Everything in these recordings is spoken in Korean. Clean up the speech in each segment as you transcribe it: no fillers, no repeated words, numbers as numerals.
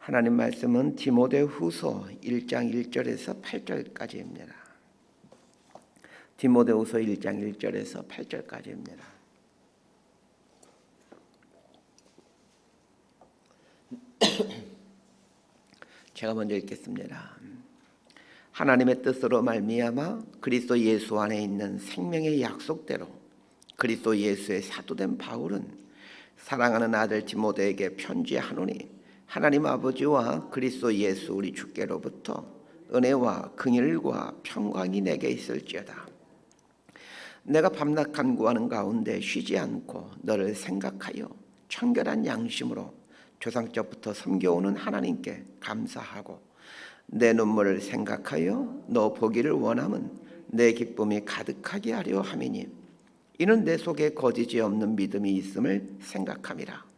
하나님 말씀은 디모데후서 1장 1절에서 8절까지입니다. 디모데후서 1장 1절에서 8절까지입니다. 제가 먼저 읽겠습니다. 하나님의 뜻으로 말미암아 그리스도 예수 안에 있는 생명의 약속대로 그리스도 예수의 사도된 바울은 사랑하는 아들 디모데에게 편지하노니 하나님 아버지와 그리스도 예수 우리 주께로부터 은혜와 긍휼과 평강이 내게 있을지어다. 내가 밤낮 간구하는 가운데 쉬지 않고 너를 생각하여 청결한 양심으로 조상적부터 섬겨오는 하나님께 감사하고 내 눈물을 생각하여 너 보기를 원함은 내 기쁨이 가득하게 하려 함이니 이는 내 속에 거짓이 없는 믿음이 있음을 생각함이라.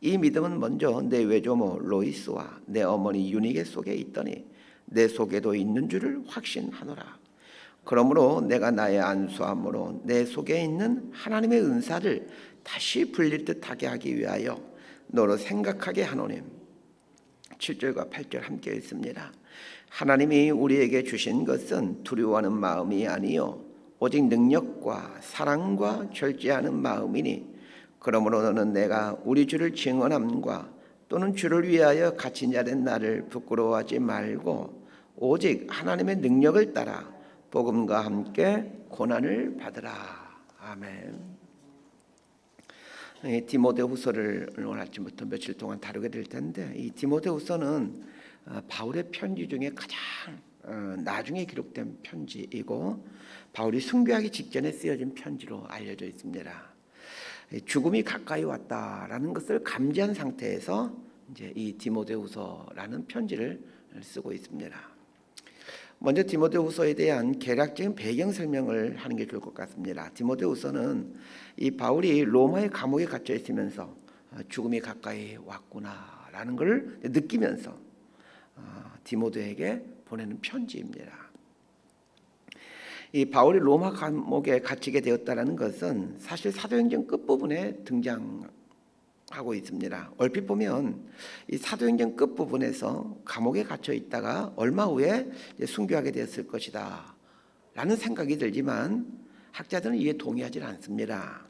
이 믿음은 먼저 내 외조모 로이스와 내 어머니 유니게 속에 있더니 내 속에도 있는 줄을 확신하노라. 그러므로 내가 나의 안수함으로 내 속에 있는 하나님의 은사를 다시 불릴 듯하게 하기 위하여 너로 생각하게 하노니 7절과 8절 함께 읽습니다. 하나님이 우리에게 주신 것은 두려워하는 마음이 아니요 오직 능력과 사랑과 절제하는 마음이니 그러므로 너는 내가 우리 주를 증언함과 또는 주를 위하여 갇힌 자된 나를 부끄러워하지 말고 오직 하나님의 능력을 따라 복음과 함께 고난을 받으라. 아멘. 디모데후서를 오늘 아침부터 며칠 동안 다루게 될 텐데 이 디모데후서는 바울의 편지 중에 가장 나중에 기록된 편지이고 바울이 순교하기 직전에 쓰여진 편지로 알려져 있습니다. 죽음이 가까이 왔다라는 것을 감지한 상태에서 이제 이 디모데후서라는 편지를 쓰고 있습니다. 먼저 디모데후서에 대한 개략적인 배경 설명을 하는 게 좋을 것 같습니다. 디모데후서는 이 바울이 로마의 감옥에 갇혀 있으면서 죽음이 가까이 왔구나라는 걸 느끼면서 디모데에게 보내는 편지입니다. 이 바울이 로마 감옥에 갇히게 되었다는 것은 사실 사도행전 끝부분에 등장하고 있습니다. 얼핏 보면 이 사도행전 끝부분에서 감옥에 갇혀 있다가 얼마 후에 순교하게 되었을 것이다 라는 생각이 들지만 학자들은 이에 동의하지 않습니다.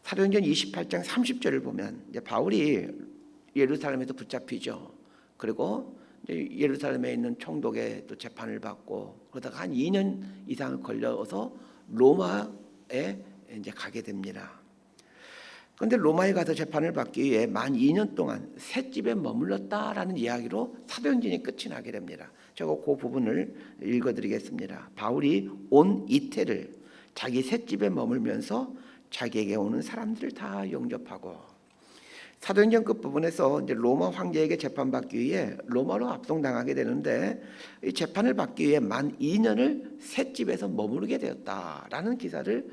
사도행전 28장 30절을 보면 바울이 예루살렘에서 붙잡히죠. 그리고 예루살렘에 있는 총독의 또 재판을 받고 그러다가 한 2년 이상을 걸려서 로마에 이제 가게 됩니다. 그런데 로마에 가서 재판을 받기 위해 만 2년 동안 셋집에 머물렀다라는 이야기로 사도행전이 끝이 나게 됩니다. 제가 그 부분을 읽어드리겠습니다. 바울이 온 이태를 자기 셋집에 머물면서 자기에게 오는 사람들을 다 영접하고 사도행전 끝부분에서 이제 로마 황제에게 재판받기 위해 로마로 압송당하게 되는데 이 재판을 받기 위해 만 2년을 셋집에서 머무르게 되었다라는 기사를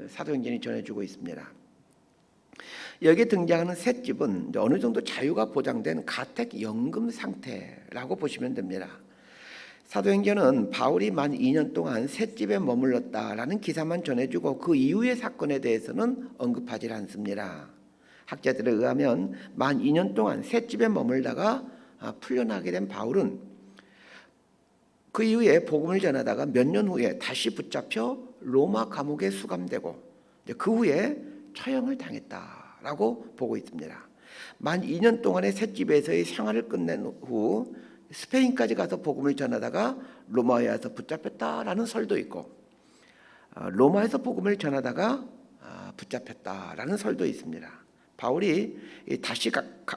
사도행전이 전해주고 있습니다. 여기에 등장하는 셋집은 어느 정도 자유가 보장된 가택 연금 상태라고 보시면 됩니다. 사도행전은 바울이 만 2년 동안 셋집에 머물렀다라는 기사만 전해주고 그 이후의 사건에 대해서는 언급하지 않습니다. 학자들에 의하면 만 2년 동안 셋집에 머물다가 풀려나게 된 바울은 그 이후에 복음을 전하다가 몇 년 후에 다시 붙잡혀 로마 감옥에 수감되고 그 후에 처형을 당했다라고 보고 있습니다. 만 2년 동안의 셋집에서의 생활을 끝낸 후 스페인까지 가서 복음을 전하다가 로마에 와서 붙잡혔다라는 설도 있고 로마에서 복음을 전하다가 붙잡혔다라는 설도 있습니다. 바울이 다시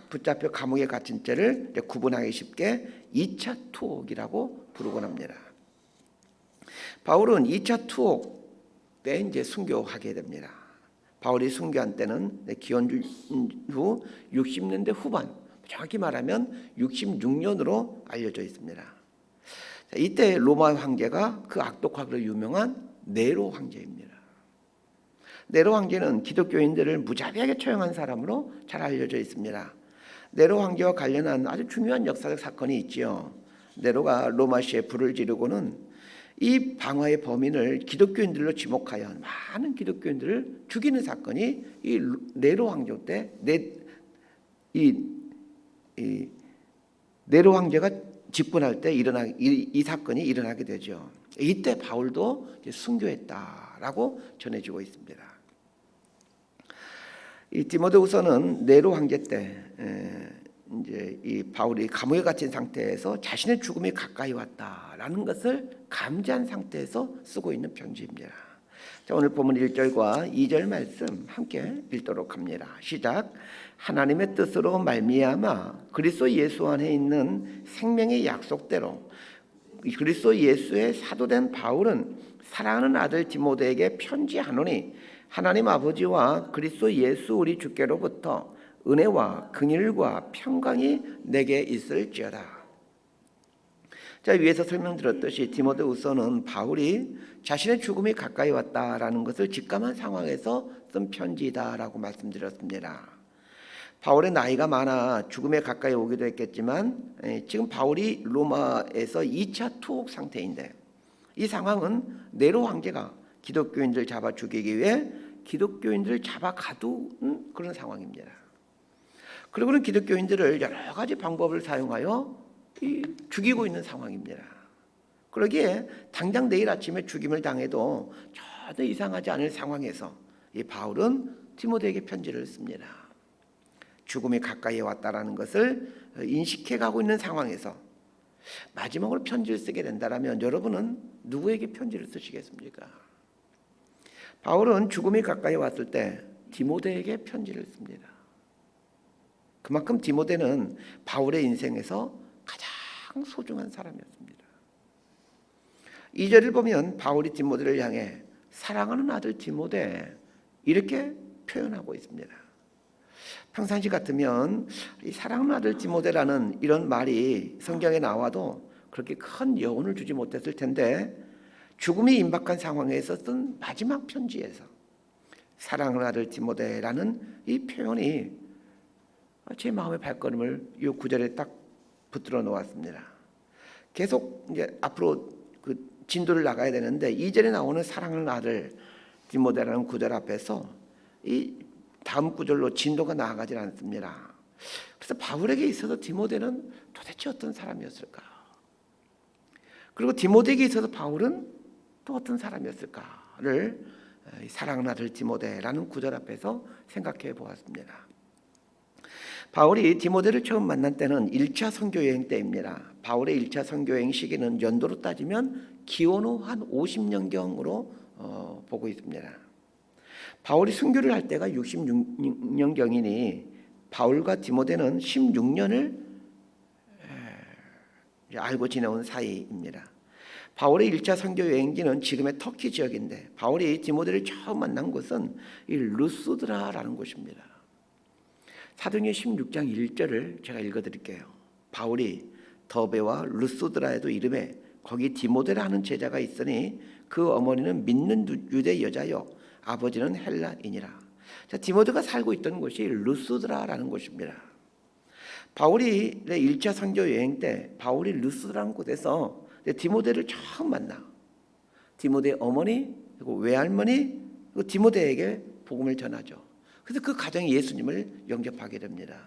붙잡혀 감옥에 갇힌 채를 구분하기 쉽게 2차 투옥이라고 부르곤 합니다. 바울은 2차 투옥 때 이제 순교하게 됩니다. 바울이 순교한 때는 기원주 후 60년대 후반, 정확히 말하면 66년으로 알려져 있습니다. 이때 로마 황제가 그 악독하기로 유명한 네로 황제입니다. 네로 황제는 기독교인들을 무자비하게 처형한 사람으로 잘 알려져 있습니다. 네로 황제와 관련한 아주 중요한 역사적 사건이 있지요. 네로가 로마시에 불을 지르고는 이 방화의 범인을 기독교인들로 지목하여 많은 기독교인들을 죽이는 사건이 이 네로 황제 때 네로 황제가 집권할 때 이 사건이 일어나게 되죠. 이때 바울도 순교했다라고 전해지고 있습니다. 이 디모데후서는 네로 황제 때 이제 이 바울이 감옥에 갇힌 상태에서 자신의 죽음이 가까이 왔다라는 것을 감지한 상태에서 쓰고 있는 편지입니다. 자, 오늘 본문 1절과 2절 말씀 함께 읽도록 합니다. 시작. 하나님의 뜻으로 말미암아 그리스도 예수 안에 있는 생명의 약속대로 그리스도 예수의 사도된 바울은 사랑하는 아들 디모데에게 편지하노니 하나님 아버지와 그리스도 예수 우리 주께로부터 은혜와 긍휼과 평강이 내게 있을지어다. 자, 위에서 설명드렸듯이 디모데후서는 바울이 자신의 죽음이 가까이 왔다라는 것을 직감한 상황에서 쓴 편지다라고 말씀드렸습니다. 바울의 나이가 많아 죽음에 가까이 오기도 했겠지만 지금 바울이 로마에서 2차 투옥 상태인데 이 상황은 네로 황제가 기독교인들을 잡아 죽이기 위해 기독교인들을 잡아 가둔 그런 상황입니다. 그리고는 기독교인들을 여러 가지 방법을 사용하여 죽이고 있는 상황입니다. 그러기에 당장 내일 아침에 죽임을 당해도 전혀 이상하지 않을 상황에서 이 바울은 디모데에게 편지를 씁니다. 죽음이 가까이 왔다라는 것을 인식해 가고 있는 상황에서 마지막으로 편지를 쓰게 된다면 여러분은 누구에게 편지를 쓰시겠습니까? 바울은 죽음이 가까이 왔을 때 디모데에게 편지를 씁니다. 그만큼 디모데는 바울의 인생에서 가장 소중한 사람이었습니다. 2절을 보면 바울이 디모데를 향해 사랑하는 아들 디모데 이렇게 표현하고 있습니다. 평상시 같으면 이 사랑하는 아들 디모데라는 이런 말이 성경에 나와도 그렇게 큰 여운을 주지 못했을 텐데 죽음이 임박한 상황에서 쓴 마지막 편지에서 사랑하는 아들 디모데라는 이 표현이 제 마음의 발걸음을 이 구절에 딱 붙들어 놓았습니다. 계속 이제 앞으로 그 진도를 나가야 되는데 2절에 나오는 사랑하는 아들 디모데라는 구절 앞에서 이 다음 구절로 진도가 나아가지 않습니다. 그래서 바울에게 있어서 디모데는 도대체 어떤 사람이었을까? 그리고 디모데에게 있어서 바울은 또 어떤 사람이었을까를 사랑하는 아들 디모데라는 구절 앞에서 생각해 보았습니다. 바울이 디모데를 처음 만난 때는 1차 선교 여행 때입니다. 바울의 1차 선교 여행 시기는 연도로 따지면 기원 후 한 50년경으로 보고 있습니다. 바울이 순교를 할 때가 66년경이니 바울과 디모데는 16년을 알고 지내온 사이입니다. 바울의 1차 선교 여행지는 지금의 터키 지역인데 바울이 디모데를 처음 만난 곳은 이 루스드라라는 곳입니다. 사도행전 16장 1절을 제가 읽어드릴게요. 바울이 더베와 루스드라에도 이름에 거기 디모데라는 제자가 있으니 그 어머니는 믿는 유대 여자요 아버지는 헬라인이라. 자, 디모데가 살고 있던 곳이 루스드라라는 곳입니다. 바울이 1차 선교 여행 때 바울이 루스드라는 곳에서 디모데를 처음 만나. 디모데의 어머니 그리고 외할머니 그리고 디모데에게 복음을 전하죠. 그래서 그 가정이 예수님을 영접하게 됩니다.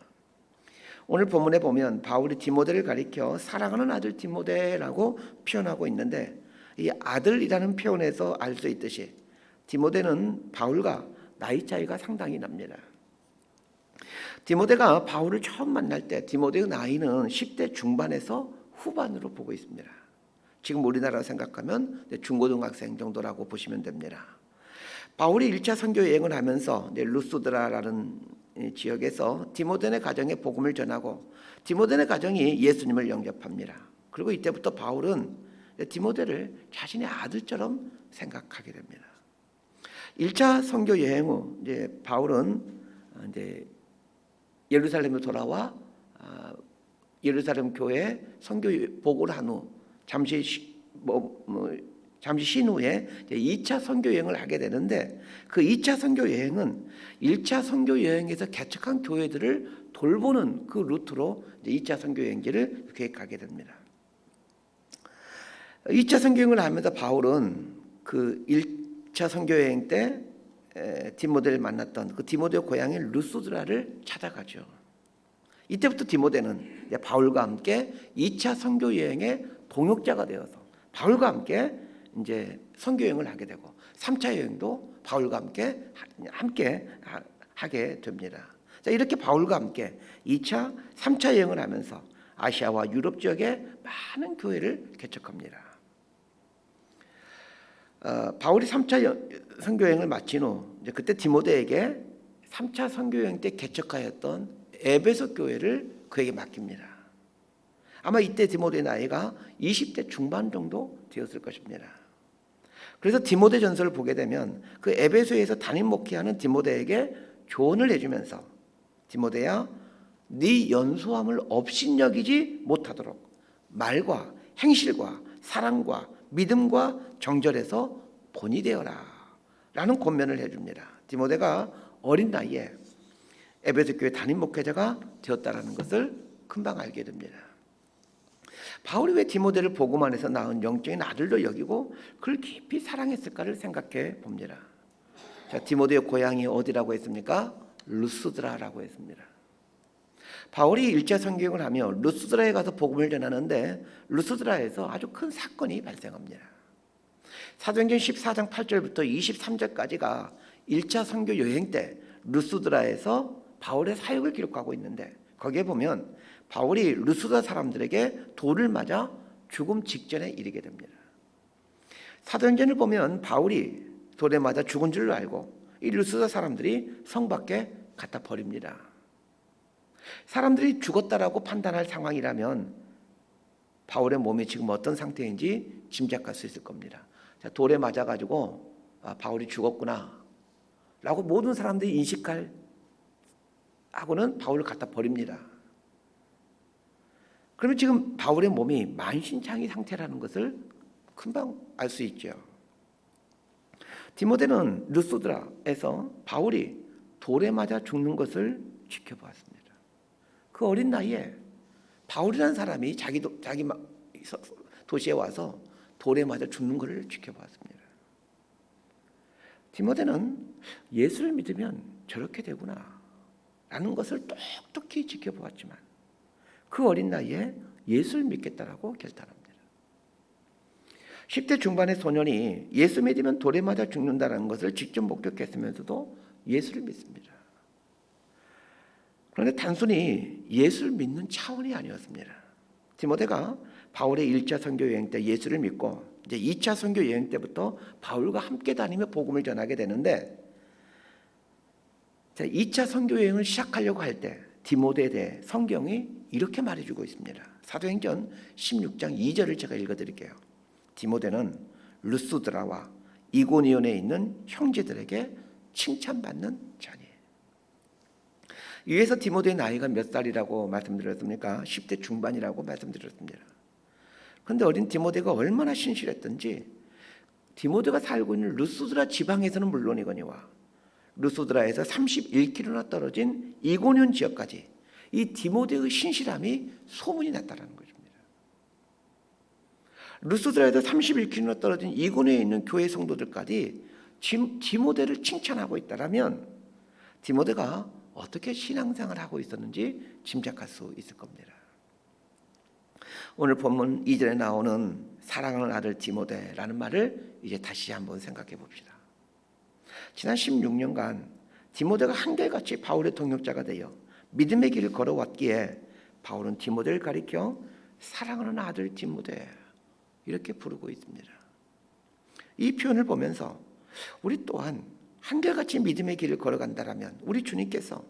오늘 본문에 보면 바울이 디모데를 가리켜 사랑하는 아들 디모데라고 표현하고 있는데 이 아들이라는 표현에서 알 수 있듯이 디모데는 바울과 나이 차이가 상당히 납니다. 디모데가 바울을 처음 만날 때 디모데의 나이는 10대 중반에서 후반으로 보고 있습니다. 지금 우리나라로 생각하면 중고등학생 정도라고 보시면 됩니다. 바울이 1차 선교 여행을 하면서 루스드라라는 지역에서 디모데네 가정에 복음을 전하고 디모데네 가정이 예수님을 영접합니다. 그리고 이때부터 바울은 디모데를 자신의 아들처럼 생각하게 됩니다. 1차 선교 여행 후 이제 바울은 이제 예루살렘으로 돌아와 예루살렘 교회 선교 복을 한 후 잠시 쉰 후에 2차 선교 여행을 하게 되는데 그 2차 선교 여행은 1차 선교 여행에서 개척한 교회들을 돌보는 그 루트로 2차 선교 여행지를 계획하게 됩니다. 2차 선교 여행을 하면서 바울은 그 1차 선교 여행 때 디모데를 만났던 그 디모데 고향인 루스드라를 찾아가죠. 이때부터 디모데는 이제 바울과 함께 2차 선교 여행의 동역자가 되어서 바울과 함께 이제 선교 여행을 하게 되고 3차 여행도 바울과 함께 하게 됩니다. 자, 이렇게 바울과 함께 2차, 3차 여행을 하면서 아시아와 유럽 지역에 많은 교회를 개척합니다. 바울이 3차 선교 여행을 마친 후 이제 그때 디모데에게 3차 선교 여행 때 개척하였던 에베소 교회를 그에게 맡깁니다. 아마 이때 디모데의 나이가 20대 중반 정도 되었을 것입니다. 그래서 디모데 전서를 보게 되면 그 에베소에서 담임 목회하는 디모데에게 조언을 해주면서 디모데야, 네 연소함을 업신여기지 못하도록 말과 행실과 사랑과 믿음과 정절에서 본이 되어라 라는 권면을 해줍니다. 디모데가 어린 나이에 에베소 교회 담임 목회자가 되었다는 것을 금방 알게 됩니다. 바울이 왜 디모데를 복음 안에서 낳은 영적인 아들로 여기고 그를 깊이 사랑했을까를 생각해 봅니다. 자, 디모데의 고향이 어디라고 했습니까? 루스드라라고 했습니다. 바울이 1차 선교행을 하며 루스드라에 가서 복음을 전하는데 루스드라에서 아주 큰 사건이 발생합니다. 사도행전 14장 8절부터 23절까지가 1차 선교 여행 때 루스드라에서 바울의 사역을 기록하고 있는데 거기에 보면 바울이 루스드라 사람들에게 돌을 맞아 죽음 직전에 이르게 됩니다. 사도행전을 보면 바울이 돌에 맞아 죽은 줄 알고 이 루스드라 사람들이 성 밖에 갖다 버립니다. 사람들이 죽었다라고 판단할 상황이라면 바울의 몸이 지금 어떤 상태인지 짐작할 수 있을 겁니다. 자, 돌에 맞아가지고 바울이 죽었구나 라고 모든 사람들이 인식할 하고는 바울을 갖다 버립니다. 그러면 지금 바울의 몸이 만신창이 상태라는 것을 금방 알 수 있죠. 디모데는 루스드라에서 바울이 돌에 맞아 죽는 것을 지켜보았습니다. 그 어린 나이에 바울이라는 사람이 자기 도시에 와서 돌에 맞아 죽는 것을 지켜보았습니다. 디모데는 예수를 믿으면 저렇게 되구나 라는 것을 똑똑히 지켜보았지만 그 어린 나이에 예수를 믿겠다라고 결단합니다. 10대 중반의 소년이 예수 믿으면 돌에 맞아 죽는다는 것을 직접 목격했으면서도 예수를 믿습니다. 그런데 단순히 예수를 믿는 차원이 아니었습니다. 디모데가 바울의 1차 선교 여행 때 예수를 믿고 이제 2차 선교 여행 때부터 바울과 함께 다니며 복음을 전하게 되는데 2차 선교 여행을 시작하려고 할 때 디모데에 대해 성경이 이렇게 말해주고 있습니다. 사도행전 16장 2절을 제가 읽어드릴게요. 디모데는 루스드라와 이고니온에 있는 형제들에게 칭찬받는 자니에요. 위에서 디모데의 나이가 몇 살이라고 말씀드렸습니까? 10대 중반이라고 말씀드렸습니다. 그런데 어린 디모데가 얼마나 신실했던지 디모데가 살고 있는 루스드라 지방에서는 물론이거니와 루스드라에서 31km나 떨어진 이고니온 지역까지 이 디모데의 신실함이 소문이 났다는 것입니다. 루스드라에서 31km 떨어진 이고니온에 있는 교회 성도들까지 디모데를 칭찬하고 있다면 디모데가 어떻게 신앙생활을 하고 있었는지 짐작할 수 있을 겁니다. 오늘 본문 2절에 나오는 사랑하는 아들 디모데라는 말을 이제 다시 한번 생각해 봅시다. 지난 16년간 디모데가 한결같이 바울의 동역자가 되어 믿음의 길을 걸어왔기에 바울은 디모데를 가리켜 사랑하는 아들 디모데 이렇게 부르고 있습니다. 이 표현을 보면서 우리 또한 한결같이 믿음의 길을 걸어간다라면 우리 주님께서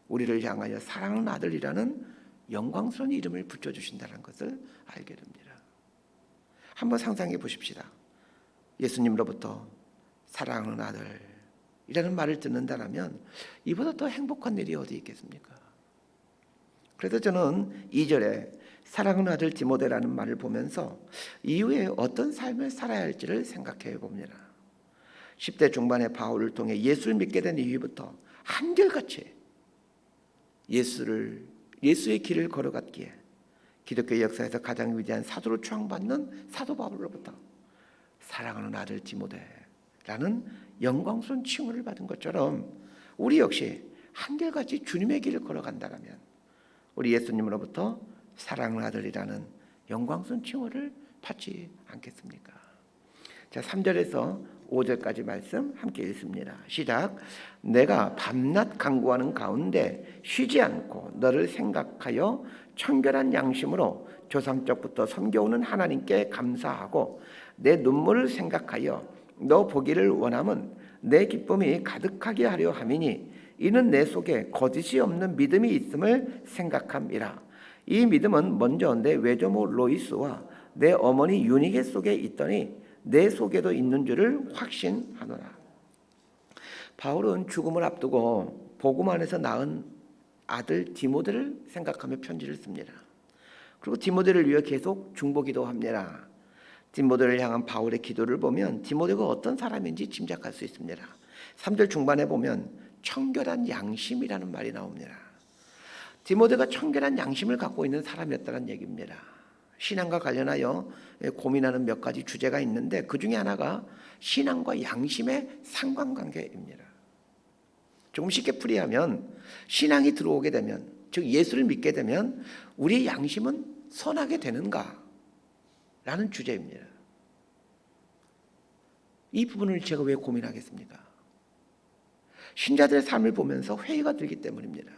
우리를 향하여 사랑하는 아들이라는 영광스러운 이름을 붙여주신다는 것을 알게 됩니다. 한번 상상해 보십시다. 예수님으로부터 사랑하는 아들이라는 말을 듣는다라면 이보다 더 행복한 일이 어디 있겠습니까? 그래서 저는 2절에 사랑하는 아들 디모데라는 말을 보면서 이후에 어떤 삶을 살아야 할지를 생각해 봅니다. 10대 중반의 바울을 통해 예수를 믿게 된 이후부터 한결같이 예수의 길을 걸어갔기에 기독교 역사에서 가장 위대한 사도로 추앙받는 사도 바울로부터 사랑하는 아들 디모데라는 영광스러운 칭호를 받은 것처럼 우리 역시 한결같이 주님의 길을 걸어간다면 우리 예수님으로부터 사랑의 아들이라는 영광스러운 칭호를 받지 않겠습니까? 자, 3절에서 5절까지 말씀 함께 읽습니다. 시작. 내가 밤낮 간구하는 가운데 쉬지 않고 너를 생각하여 청결한 양심으로 조상적부터 섬겨오는 하나님께 감사하고 내 눈물을 생각하여 너 보기를 원함은 내 기쁨이 가득하게 하려 함이니 이는 내 속에 거짓이 없는 믿음이 있음을 생각함이라. 이 믿음은 먼저 내 외조모 로이스와 내 어머니 유니게 속에 있더니 내 속에도 있는 줄을 확신하노라. 바울은 죽음을 앞두고 복음 안에서 낳은 아들 디모데를 생각하며 편지를 씁니다. 그리고 디모데를 위해 계속 중보기도 합니다. 디모데를 향한 바울의 기도를 보면 디모데가 어떤 사람인지 짐작할 수 있습니다. 3절 중반에 보면 청결한 양심이라는 말이 나옵니다. 디모데가 청결한 양심을 갖고 있는 사람이었다는 얘기입니다. 신앙과 관련하여 고민하는 몇 가지 주제가 있는데 그 중에 하나가 신앙과 양심의 상관관계입니다. 조금 쉽게 풀이하면 신앙이 들어오게 되면, 즉 예수를 믿게 되면 우리의 양심은 선하게 되는가? 라는 주제입니다. 이 부분을 제가 왜 고민하겠습니까? 신자들의 삶을 보면서 회의가 들기 때문입니다.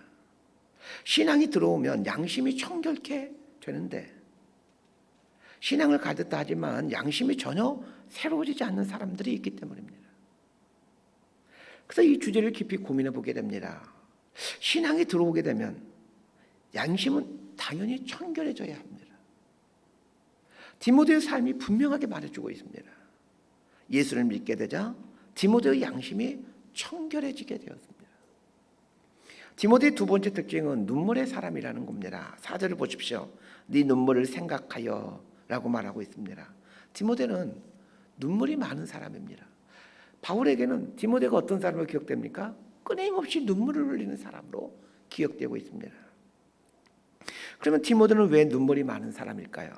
신앙이 들어오면 양심이 청결케 되는데 신앙을 가졌다 하지만 양심이 전혀 새로워지지 않는 사람들이 있기 때문입니다. 그래서 이 주제를 깊이 고민해 보게 됩니다. 신앙이 들어오게 되면 양심은 당연히 청결해져야 합니다. 디모데의 삶이 분명하게 말해주고 있습니다. 예수를 믿게 되자 디모데의 양심이 청결해지게 되었습니다. 디모데의 두 번째 특징은 눈물의 사람이라는 겁니다. 4절을 보십시오. 네 눈물을 생각하여 라고 말하고 있습니다. 디모데는 눈물이 많은 사람입니다. 바울에게는 디모데가 어떤 사람으로 기억됩니까? 끊임없이 눈물을 흘리는 사람으로 기억되고 있습니다. 그러면 디모데는 왜 눈물이 많은 사람일까요?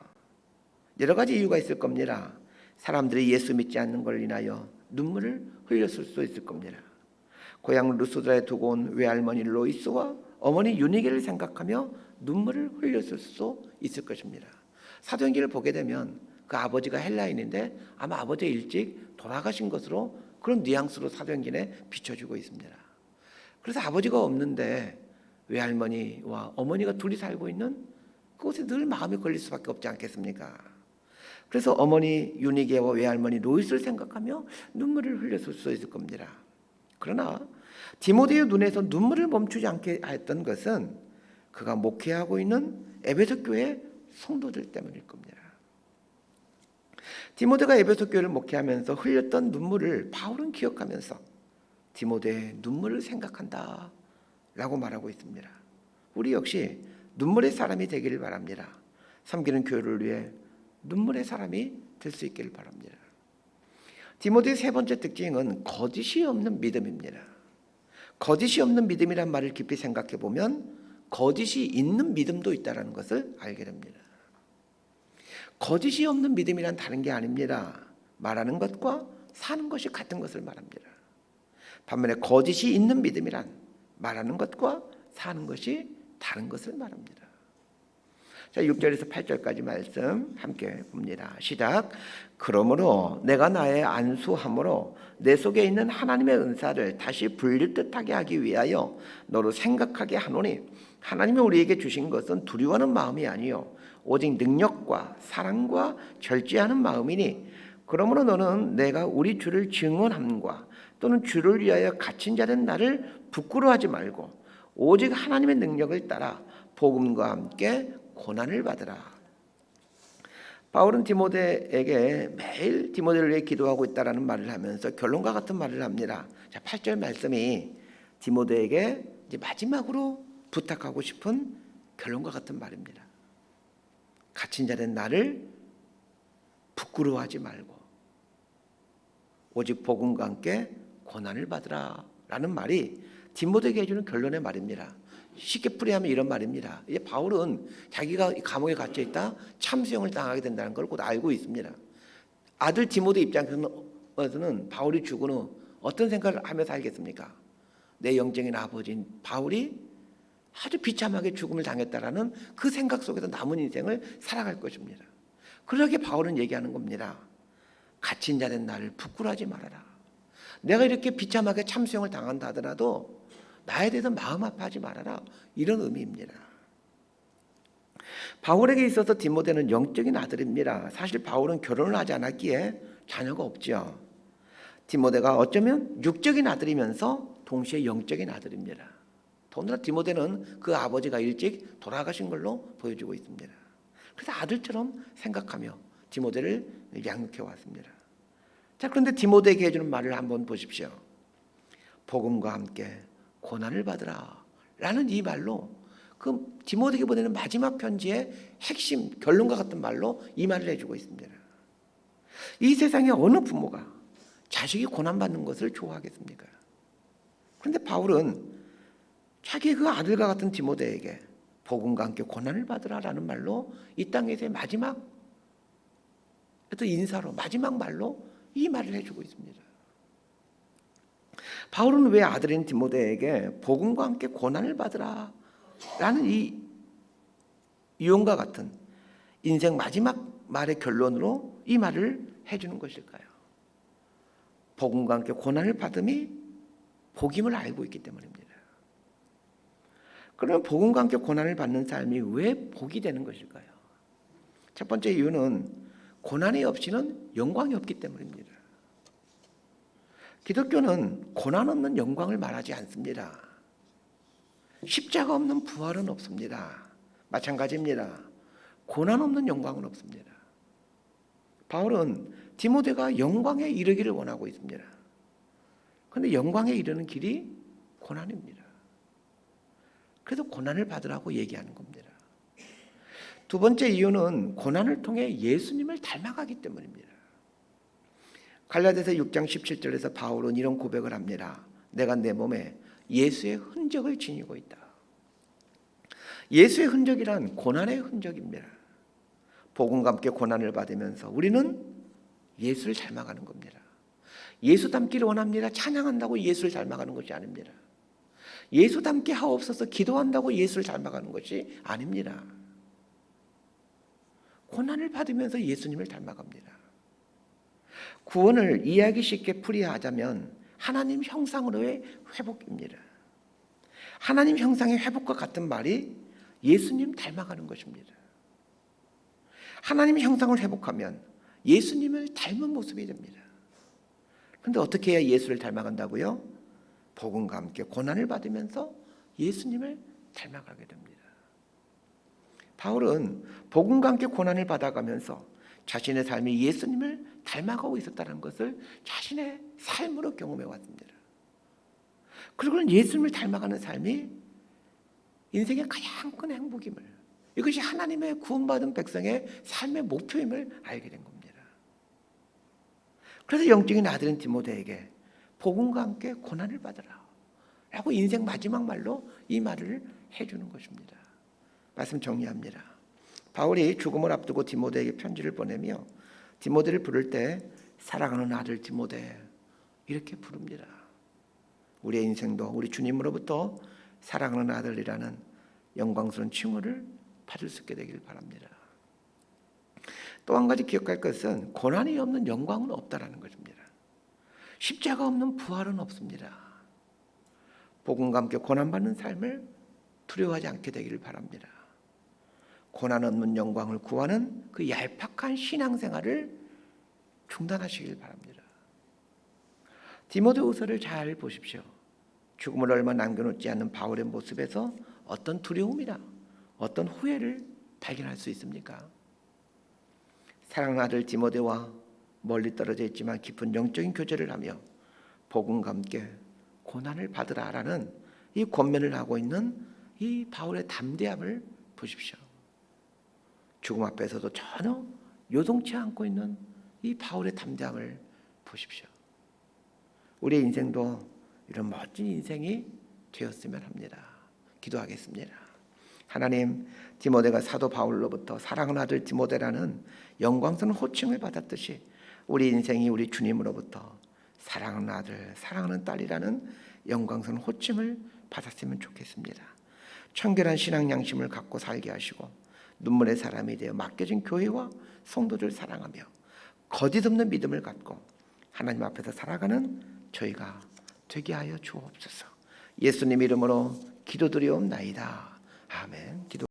여러 가지 이유가 있을 겁니다. 사람들이 예수 믿지 않는 걸 인하여 눈물을 흘렸을 수 있을 겁니다. 고향 루스드라에 두고 온 외할머니 로이스와 어머니 유니게를 생각하며 눈물을 흘렸을 수 있을 것입니다. 사도행전을 보게 되면 그 아버지가 헬라인인데 아마 아버지가 일찍 돌아가신 것으로 그런 뉘앙스로 사도행전에 비춰주고 있습니다. 그래서 아버지가 없는데 외할머니와 어머니가 둘이 살고 있는 그곳에 늘 마음이 걸릴 수밖에 없지 않겠습니까? 그래서 어머니 유니게와 외할머니 로이스를 생각하며 눈물을 흘렸을 수 있을 겁니다. 그러나 디모데의 눈에서 눈물을 멈추지 않게 했던 것은 그가 목회하고 있는 에베소 교회 성도들 때문일 겁니다. 디모데가 에베소 교회를 목회하면서 흘렸던 눈물을 바울은 기억하면서 디모데의 눈물을 생각한다 라고 말하고 있습니다. 우리 역시 눈물의 사람이 되기를 바랍니다. 섬기는 교회를 위해 눈물의 사람이 될 수 있기를 바랍니다. 디모데의 세 번째 특징은 거짓이 없는 믿음입니다. 거짓이 없는 믿음이란 말을 깊이 생각해 보면 거짓이 있는 믿음도 있다는 것을 알게 됩니다. 거짓이 없는 믿음이란 다른 게 아닙니다. 말하는 것과 사는 것이 같은 것을 말합니다. 반면에 거짓이 있는 믿음이란 말하는 것과 사는 것이 다른 것을 말합니다. 자, 6절에서 8절까지 말씀 함께 봅니다. 시작. 그러므로 내가 나의 안수함으로 내 속에 있는 하나님의 은사를 다시 불릴 듯하게 하기 위하여 너로 생각하게 하노니 하나님이 우리에게 주신 것은 두려워하는 마음이 아니요 오직 능력과 사랑과 절제하는 마음이니 그러므로 너는 내가 우리 주를 증언함과 또는 주를 위하여 갇힌 자된 나를 부끄러워하지 말고 오직 하나님의 능력을 따라 복음과 함께 고난을 받으라. 바울은 디모데에게 매일 디모데를 위해 기도하고 있다라는 말을 하면서 결론과 같은 말을 합니다. 자, 8절 말씀이 디모데에게 이제 마지막으로 부탁하고 싶은 결론과 같은 말입니다. 갇힌 자된 나를 부끄러워하지 말고 오직 복음과 함께 고난을 받으라 라는 말이 디모데에게 해주는 결론의 말입니다. 쉽게 풀이하면 이런 말입니다. 이제 바울은 자기가 감옥에 갇혀 있다 참수형을 당하게 된다는 걸 곧 알고 있습니다. 아들 디모데 입장에서는 바울이 죽은 후 어떤 생각을 하며 살겠습니까? 내 영적인 아버지인 바울이 아주 비참하게 죽음을 당했다라는 그 생각 속에서 남은 인생을 살아갈 것입니다. 그러게 바울은 얘기하는 겁니다. 갇힌 자된 나를 부끄러워하지 말아라. 내가 이렇게 비참하게 참수형을 당한다 하더라도 나에 대해서 마음 아파하지 말아라. 이런 의미입니다. 바울에게 있어서 디모데는 영적인 아들입니다. 사실 바울은 결혼을 하지 않았기에 자녀가 없죠. 디모데가 어쩌면 육적인 아들이면서 동시에 영적인 아들입니다. 더군다나 디모데는 그 아버지가 일찍 돌아가신 걸로 보여주고 있습니다. 그래서 아들처럼 생각하며 디모데를 양육해 왔습니다. 자, 그런데 디모데에게 해주는 말을 한번 보십시오. 복음과 함께 고난을 받으라 라는 이 말로 그 디모데에게 보내는 마지막 편지의 핵심 결론과 같은 말로 이 말을 해주고 있습니다. 이 세상에 어느 부모가 자식이 고난받는 것을 좋아하겠습니까? 그런데 바울은 자기의 그 아들과 같은 디모데에게 복음과 함께 고난을 받으라라는 말로 이 땅에서의 마지막 또 인사로 마지막 말로 이 말을 해주고 있습니다. 바울은 왜 아들인 디모데에게 복음과 함께 고난을 받으라 라는 이 유언과 같은 인생 마지막 말의 결론으로 이 말을 해주는 것일까요? 복음과 함께 고난을 받음이 복임을 알고 있기 때문입니다. 그러면 복음과 함께 고난을 받는 삶이 왜 복이 되는 것일까요? 첫 번째 이유는 고난이 없이는 영광이 없기 때문입니다. 기독교는 고난 없는 영광을 말하지 않습니다. 십자가 없는 부활은 없습니다. 마찬가지입니다. 고난 없는 영광은 없습니다. 바울은 디모데가 영광에 이르기를 원하고 있습니다. 그런데 영광에 이르는 길이 고난입니다. 그래서 고난을 받으라고 얘기하는 겁니다. 두 번째 이유는 고난을 통해 예수님을 닮아가기 때문입니다. 갈라디아서 6장 17절에서 바울은 이런 고백을 합니다. 내가 내 몸에 예수의 흔적을 지니고 있다. 예수의 흔적이란 고난의 흔적입니다. 복음과 함께 고난을 받으면서 우리는 예수를 닮아가는 겁니다. 예수 닮기를 원합니다. 찬양한다고 예수를 닮아가는 것이 아닙니다. 예수 닮게 하옵소서 기도한다고 예수를 닮아가는 것이 아닙니다. 고난을 받으면서 예수님을 닮아갑니다. 구원을 이해하기 쉽게 풀이하자면 하나님 형상으로의 회복입니다. 하나님 형상의 회복과 같은 말이 예수님 닮아가는 것입니다. 하나님 형상을 회복하면 예수님을 닮은 모습이 됩니다. 그런데 어떻게 해야 예수를 닮아간다고요? 복음과 함께 고난을 받으면서 예수님을 닮아가게 됩니다. 바울은 복음과 함께 고난을 받아가면서 자신의 삶이 예수님을 닮아가고 있었다는 것을 자신의 삶으로 경험해 왔습니다. 그리고는 예수님을 닮아가는 삶이 인생의 가장 큰 행복임을, 이것이 하나님의 구원받은 백성의 삶의 목표임을 알게 된 겁니다. 그래서 영적인 아들인 디모데에게 복음과 함께 고난을 받으라 라고 인생 마지막 말로 이 말을 해주는 것입니다. 말씀 정리합니다. 바울이 죽음을 앞두고 디모데에게 편지를 보내며 디모데를 부를 때 사랑하는 아들 디모데 이렇게 부릅니다. 우리의 인생도 우리 주님으로부터 사랑하는 아들이라는 영광스러운 칭호를 받을 수 있게 되기를 바랍니다. 또 한 가지 기억할 것은 고난이 없는 영광은 없다라는 것입니다. 십자가 없는 부활은 없습니다. 복음과 함께 고난받는 삶을 두려워하지 않게 되기를 바랍니다. 고난 없는 영광을 구하는 그 얄팍한 신앙생활을 중단하시길 바랍니다. 디모데후서를 잘 보십시오. 죽음을 얼마 남겨놓지 않는 바울의 모습에서 어떤 두려움이나 어떤 후회를 발견할 수 있습니까? 사랑하는 아들 디모데와 멀리 떨어져 있지만 깊은 영적인 교제를 하며 복음과 함께 고난을 받으라라는 이 권면을 하고 있는 이 바울의 담대함을 보십시오. 죽음 앞에서도 전혀 요동치 않고 있는 이 바울의 담대함을 보십시오. 우리의 인생도 이런 멋진 인생이 되었으면 합니다. 기도하겠습니다. 하나님, 디모데가 사도 바울로부터 사랑하는 아들 디모데라는 영광스러운 호칭을 받았듯이 우리 인생이 우리 주님으로부터 사랑하는 아들, 사랑하는 딸이라는 영광스러운 호칭을 받았으면 좋겠습니다. 청결한 신앙 양심을 갖고 살게 하시고 눈물의 사람이 되어 맡겨진 교회와 성도들 사랑하며 거짓없는 믿음을 갖고 하나님 앞에서 살아가는 저희가 되게 하여 주옵소서. 예수님 이름으로 기도드리옵나이다. 아멘. 기도